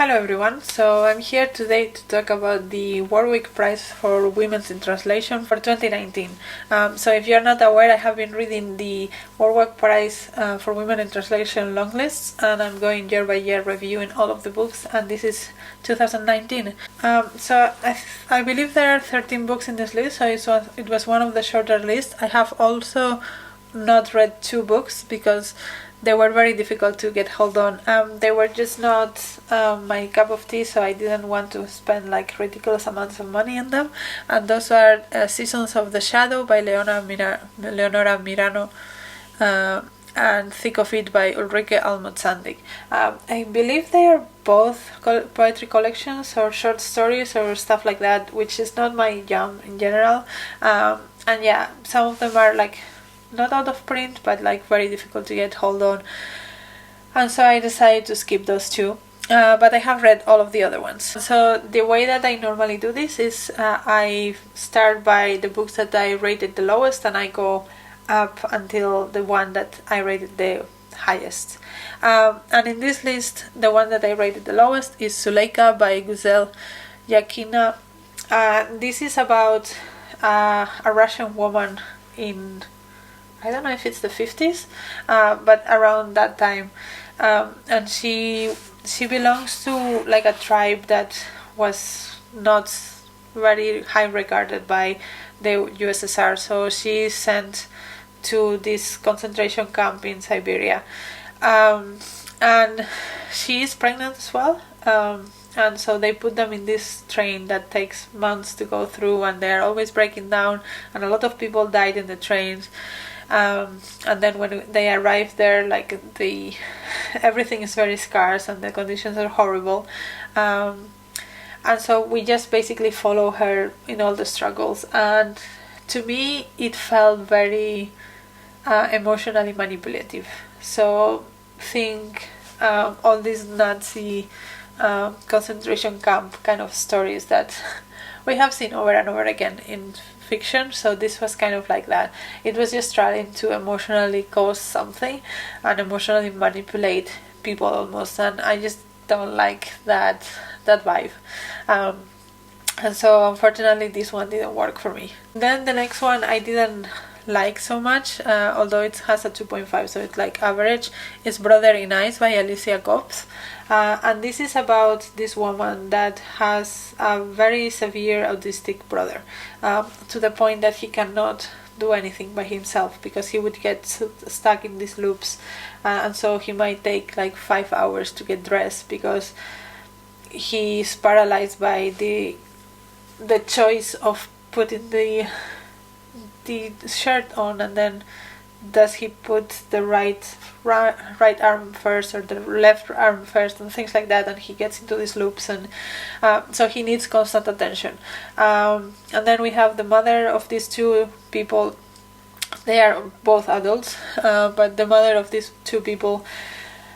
Hello everyone, so I'm here today to talk about the Warwick Prize for Women's in Translation for 2019. So if you're not aware, I have been reading the Warwick Prize for Women in Translation long lists, and I'm going year by year reviewing all of the books, and this is 2019. So I believe there are 13 books in this list, so it was one of the shorter lists. I have also not read 2 books because they were very difficult to get hold on. They were just not my cup of tea, so I didn't want to spend like ridiculous amounts of money on them. And those are Seasons of the Shadow by Leonora Mirano and Thick of It by Ulrike Almond-Sandig. I believe they are both poetry collections or short stories or stuff like that, which is not my jam in general. And yeah, some of them are like not out of print, but like very difficult to get hold on, and so I decided to skip those 2. But I have read all of the other ones. So the way that I normally do this is I start by the books that I rated the lowest, and I go up until the one that I rated the highest. And in this list, the one that I rated the lowest is Suleika by Guzel Yakina. This is about a Russian woman in, I don't know if it's the 50s, but around that time. And she belongs to like a tribe that was not very high regarded by the USSR. So she is sent to this concentration camp in Siberia. And she is pregnant as well. And so they put them in this train that takes months to go through, and they're always breaking down, and a lot of people died in the trains. And then when they arrive there, like everything is very scarce and the conditions are horrible. And so we just basically follow her in all the struggles. And to me, it felt very emotionally manipulative. So think all these Nazi concentration camp kind of stories that we have seen over and over again in fiction. So this was kind of like that. It was just trying to emotionally cause something and emotionally manipulate people almost, and I just don't like that vibe. And so unfortunately this one didn't work for me. Then the next one I didn't like so much, although it has a 2.5, so it's like average, is Brother in Eyes by Alicia Kopf. And this is about this woman that has a very severe autistic brother, to the point that he cannot do anything by himself because he would get stuck in these loops, and so he might take like 5 hours to get dressed because he's paralyzed by the choice of putting the shirt on, and then does he put the right arm first or the left arm first, and things like that, and he gets into these loops, and so he needs constant attention. And then we have the mother of these 2 people. They are both adults, but the mother of these 2 people,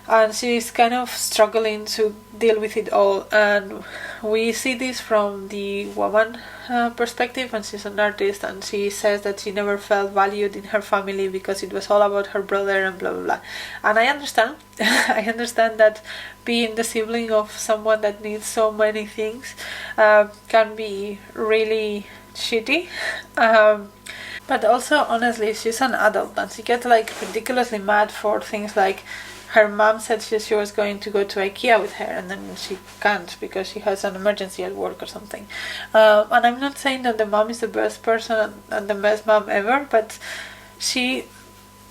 and she's kind of struggling to deal with it all. And we see this from the woman perspective, and she's an artist, and she says that she never felt valued in her family because it was all about her brother and blah blah blah. And I understand I understand that being the sibling of someone that needs so many things can be really shitty, but also honestly she's an adult, and she gets like ridiculously mad for things like her mom said she was going to go to IKEA with her, and then she can't because she has an emergency at work or something. And I'm not saying that the mom is the best person and the best mom ever, but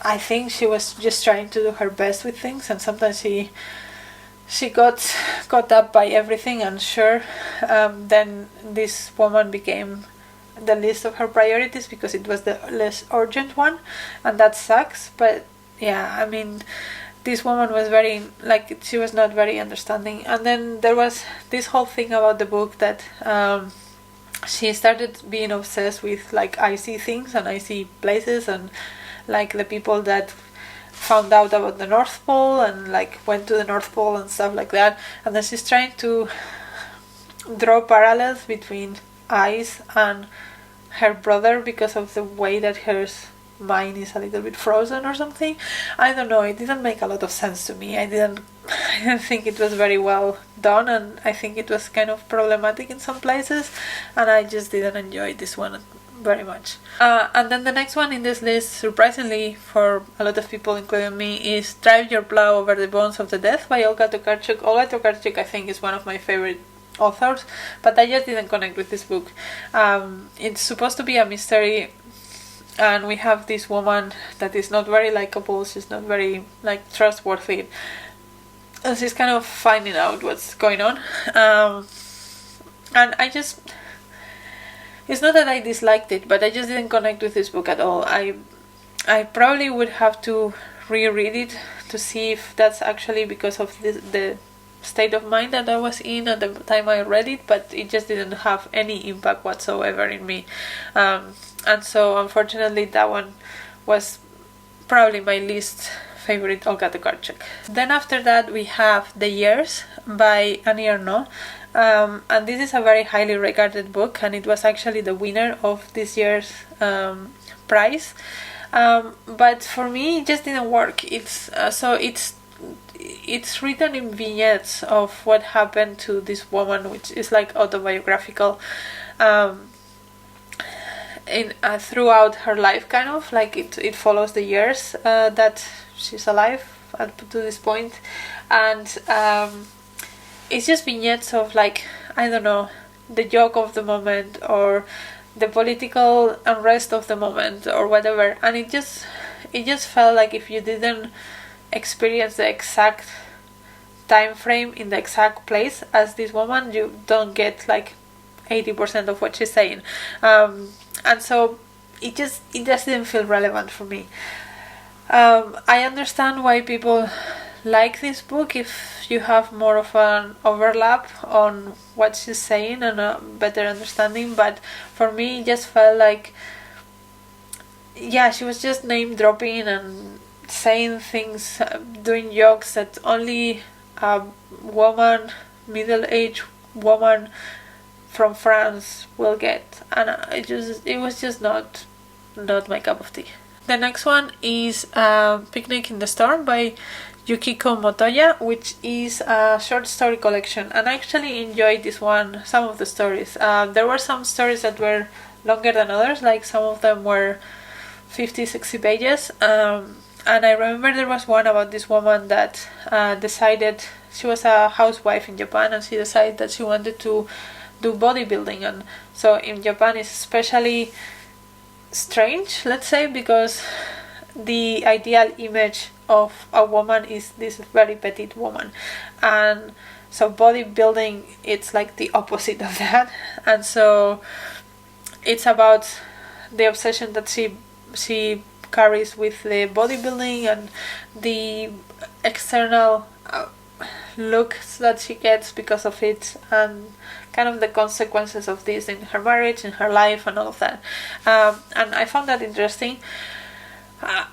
I think she was just trying to do her best with things, and sometimes she got caught up by everything, and then this woman became the list of her priorities because it was the less urgent one, and that sucks. But yeah, I mean, this woman was she was not very understanding. And then there was this whole thing about the book that she started being obsessed with like icy things and icy places, and like the people that found out about the North Pole and like went to the North Pole and stuff like that. And then she's trying to draw parallels between ice and her brother because of the way that mind is a little bit frozen or something. I don't know, it didn't make a lot of sense to me. I didn't think it was very well done, and I think it was kind of problematic in some places, and I just didn't enjoy this one very much. And then the next one in this list, surprisingly for a lot of people including me, is Drive Your Plow Over the Bones of the Death by Olga Tocarczuk. Olga Tocarczuk I think is one of my favorite authors, but I just didn't connect with this book. It's supposed to be a mystery, and we have this woman that is not very likable, she's not very trustworthy, and she's kind of finding out what's going on. And it's not that I disliked it, but I just didn't connect with this book at all. I probably would have to reread it to see if that's actually because of the state of mind that I was in at the time I read it, but it just didn't have any impact whatsoever in me. And so unfortunately that one was probably my least favorite Olga Tokarczuk. Then after that we have The Years by Annie Ernaux. And this is a very highly regarded book, and it was actually the winner of this year's prize. But for me, it just didn't work. It's written in vignettes of what happened to this woman, which is like autobiographical, throughout her life, kind of like it follows the years that she's alive up to this point, and it's just vignettes of I don't know, the joke of the moment or the political unrest of the moment or whatever, and it just felt like if you didn't experience the exact time frame in the exact place as this woman, you don't get 80% of what she's saying, and so it just didn't feel relevant for me. I understand why people like this book if you have more of an overlap on what she's saying and a better understanding, but for me it just felt like, yeah, she was just name dropping and saying things, doing jokes that only a woman, middle-aged woman from France will get, and it was just not my cup of tea. The next one is Picnic in the Storm by Yukiko Motoya, which is a short story collection, and I actually enjoyed this one, some of the stories. There were some stories that were longer than others, some of them were 50-60 pages, and I remember there was one about this woman that decided, she was a housewife in Japan, and she decided that she wanted to do bodybuilding, and so in Japan it's especially strange, let's say, because the ideal image of a woman is this very petite woman, and so bodybuilding, it's the opposite of that, and so it's about the obsession that she carries with the bodybuilding and the external looks that she gets because of it, and kind of the consequences of this in her marriage, in her life, and all of that, and I found that interesting.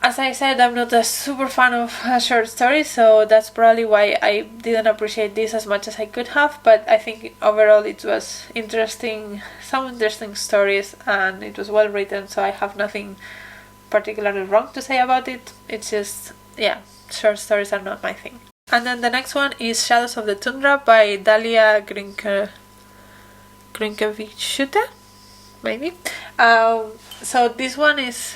As I said, I'm not a super fan of short stories, so that's probably why I didn't appreciate this as much as I could have, but I think overall it was interesting, some interesting stories, and it was well written, so I have nothing particularly wrong to say about it. It's just, yeah, short stories are not my thing. And then the next one is Shadows of the Tundra by Dalia Grinkevichute, maybe. So this one is...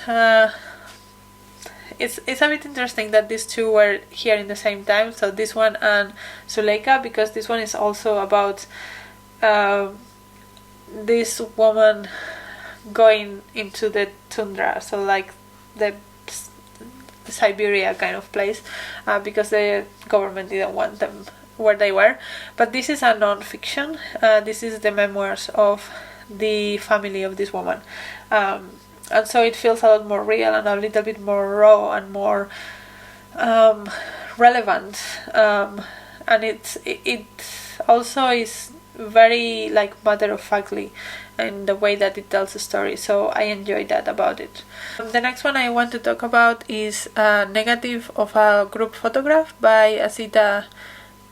It's a bit interesting that these two were here in the same time, so this one and Suleika, because this one is also about this woman going into the tundra, so the Siberia kind of place, because the government didn't want them where they were. But this is a non-fiction, this is the memoirs of the family of this woman. And so it feels a lot more real and a little bit more raw and more relevant, and it also is very matter-of-factly in the way that it tells the story, so I enjoyed that about it. The next one I want to talk about is Negative of a Group Photograph by Azita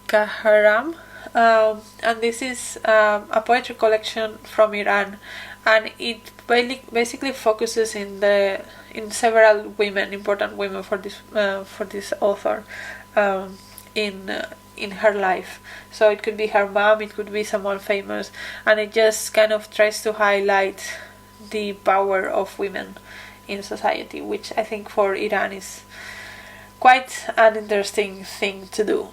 Ghahreman. and this is a poetry collection from Iran, and it basically focuses in several women, important women for this author, in her life. So it could be her mom, it could be someone famous, and it just kind of tries to highlight the power of women in society, which I think for Iran is quite an interesting thing to do.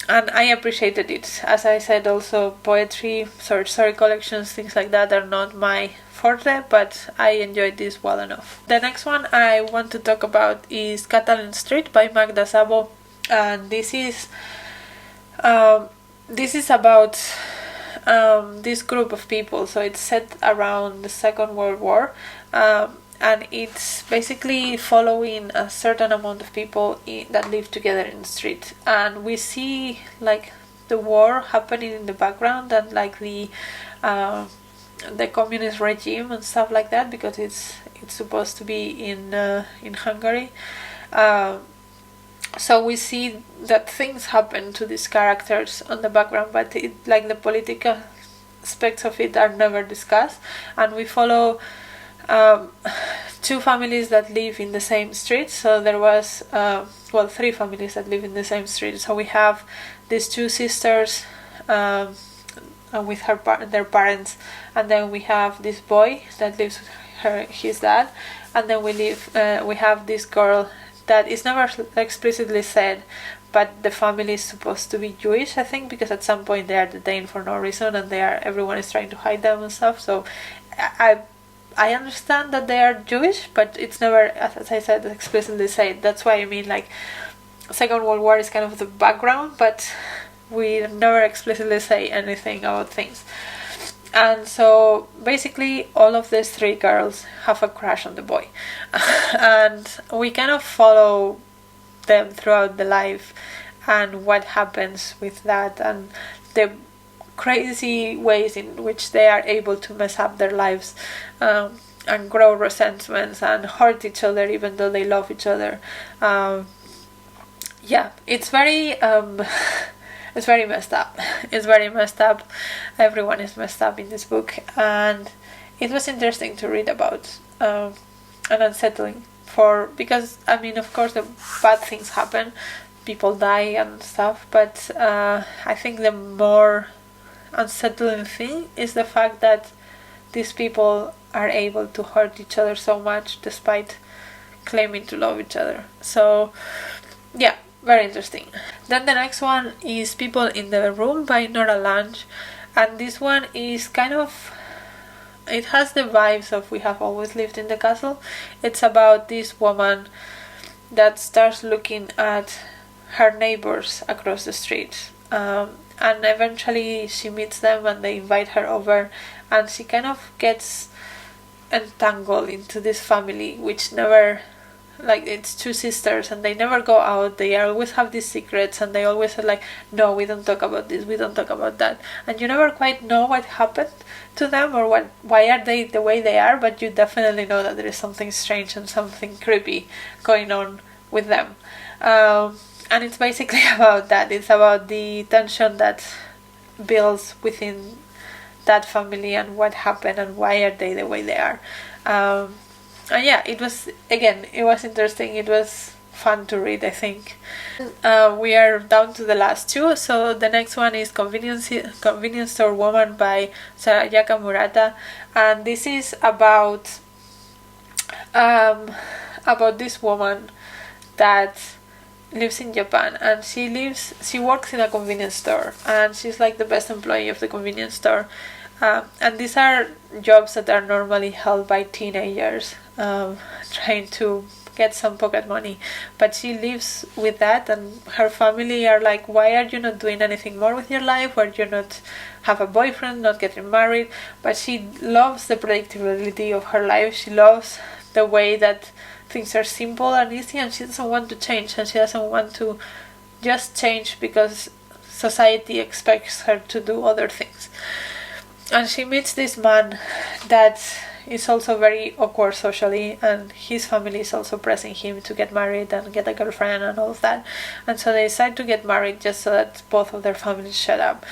And I appreciated it. As I said, also poetry, short story collections, things like that are not my forte, but I enjoyed this well enough. The next one I want to talk about is Katalin Street by Magda Szabó, and this is about this group of people. So it's set around the Second World War, and it's basically following a certain amount of people that live together in the street, and we see like the war happening in the background, and like the communist regime and stuff like that, because it's supposed to be in Hungary. So we see that things happen to these characters on the background, but like the political aspects of it are never discussed, and we follow two families that live in the same street. So there was three families that live in the same street. So we have these two sisters with their parents, and then we have this boy that lives with his dad, and then we have this girl that is never explicitly said, but the family is supposed to be Jewish, I think, because at some point they are detained for no reason, and everyone is trying to hide them and stuff. So I understand that they are Jewish, but it's never, as I said, explicitly said. That's why I mean, like, Second World War is kind of the background, but we never explicitly say anything about things. And so basically all of these three girls have a crush on the boy. And we kind of follow them throughout the life and what happens with that, and the crazy ways in which they are able to mess up their lives, and grow resentments and hurt each other even though they love each other. It's very it's very messed up. It's very messed up. Everyone is messed up in this book, and it was interesting to read about, and unsettling because I mean, of course, the bad things happen, people die and stuff, but I think the more unsettling thing is the fact that these people are able to hurt each other so much despite claiming to love each other. So yeah, very interesting. Then the next one is People in the Room by Nora Lange, and this one is it has the vibes of We Have Always Lived in the Castle. It's about this woman that starts looking at her neighbors across the street, and eventually she meets them and they invite her over, and she kind of gets entangled into this family which never, like, it's two sisters and they never go out, they always have these secrets, and they always are like, no, we don't talk about this, we don't talk about that, and you never quite know what happened to them or why are they the way they are, but you definitely know that there is something strange and something creepy going on with them. And it's basically about that. It's about the tension that builds within that family and what happened and why are they the way they are. And yeah, it was interesting. It was fun to read, I think. We are down to the last two. So the next one is Convenience Store Woman by Sayaka Murata, and this is about this woman that lives in Japan, and she works in a convenience store, and she's like the best employee of the convenience store, and these are jobs that are normally held by teenagers trying to get some pocket money, but she lives with that, and her family are like, why are you not doing anything more with your life, why do you not have a boyfriend, not getting married? But she loves the predictability of her life, she loves the way that things are simple and easy, and she doesn't want to change, and she doesn't want to just change because society expects her to do other things. And she meets this man that is also very awkward socially, and his family is also pressing him to get married and get a girlfriend and all of that, and so they decide to get married just so that both of their families shut up.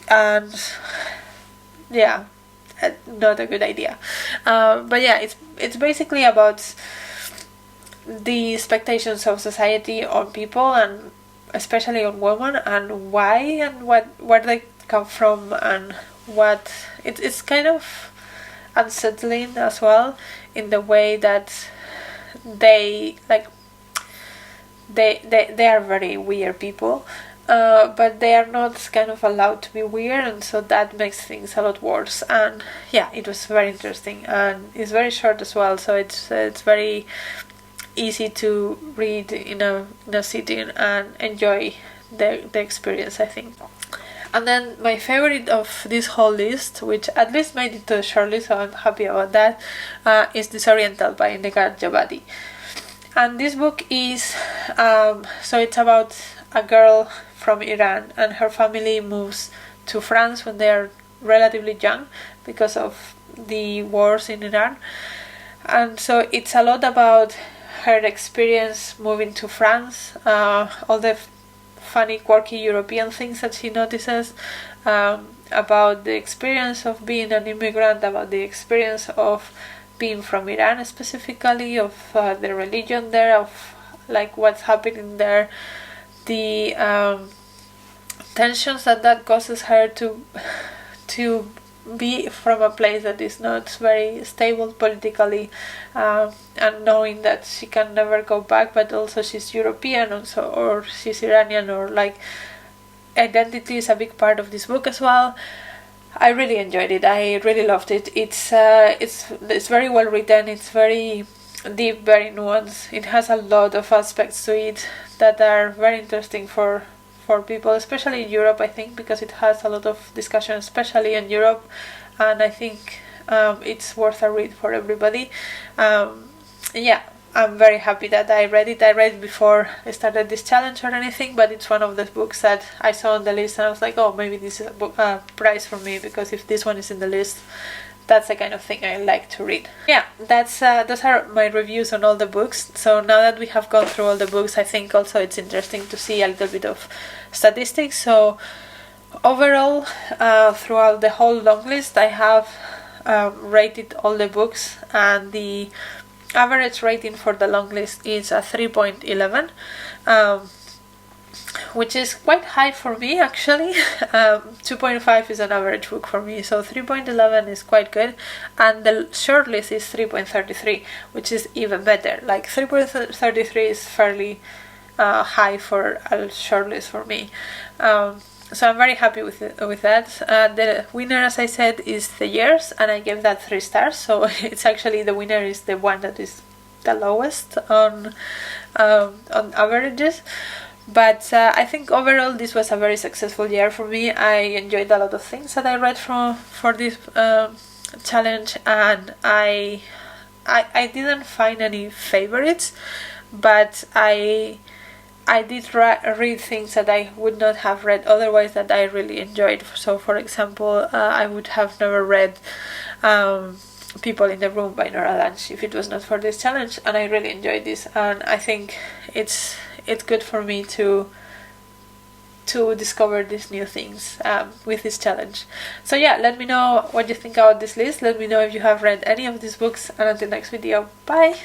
And yeah, not a good idea. But yeah, it's basically about the expectations of society on people, and especially on women, and why, and where they come from, and what it's kind of unsettling as well, in the way that they are very weird people, but they are not kind of allowed to be weird, and so that makes things a lot worse. And yeah, it was very interesting, and it's very short as well, so it's very easy to read in a sitting and enjoy the experience, I think. And then my favorite of this whole list, which at least made it to the short list, so I'm happy about that, is Disoriental by Négar Djavadi. And this book is, so it's about a girl from Iran, and her family moves to France when they are relatively young because of the wars in Iran. And so it's a lot about her experience moving to France, all the funny, quirky European things that she notices, about the experience of being an immigrant, about the experience of being from Iran specifically, of the religion there, of like what's happening there, the tensions that causes her to be from a place that is not very stable politically, and knowing that she can never go back, but also she's European also, or she's Iranian, or like identity is a big part of this book as well. I really enjoyed it. I really loved it. It's very well written. It's very deep, very nuanced. It has a lot of aspects to it that are very interesting for people, especially in Europe, I think, because it has a lot of discussion, especially in Europe, and I think it's worth a read for everybody. Yeah, I'm very happy that I read it. I read it before I started this challenge or anything, but it's one of the books that I saw on the list, and I was like, oh, maybe this is a prize for me, because if this one is in the list, that's the kind of thing I like to read. Yeah, those are my reviews on all the books. So now that we have gone through all the books, I think also it's interesting to see a little bit of statistics. So overall, throughout the whole long list, I have rated all the books, and the average rating for the long list is a 3.11, which is quite high for me, actually. 2.5 is an average book for me, so 3.11 is quite good, and the short list is 3.33, which is even better. Like 3.33 is fairly high for a short list for me. So I'm very happy with that. The winner, as I said, is The Years, and I gave that 3 stars. So it's actually, the winner is the one that is the lowest on averages. But I think overall this was a very successful year for me. I enjoyed a lot of things that I read for this challenge, and I didn't find any favorites, but I did read things that I would not have read otherwise that I really enjoyed. So, for example, I would have never read People in the Room by Nora Lange if it was not for this challenge, and I really enjoyed this, and I think it's good for me to discover these new things with this challenge. So yeah, let me know what you think about this list. Let me know if you have read any of these books, and until next video, bye!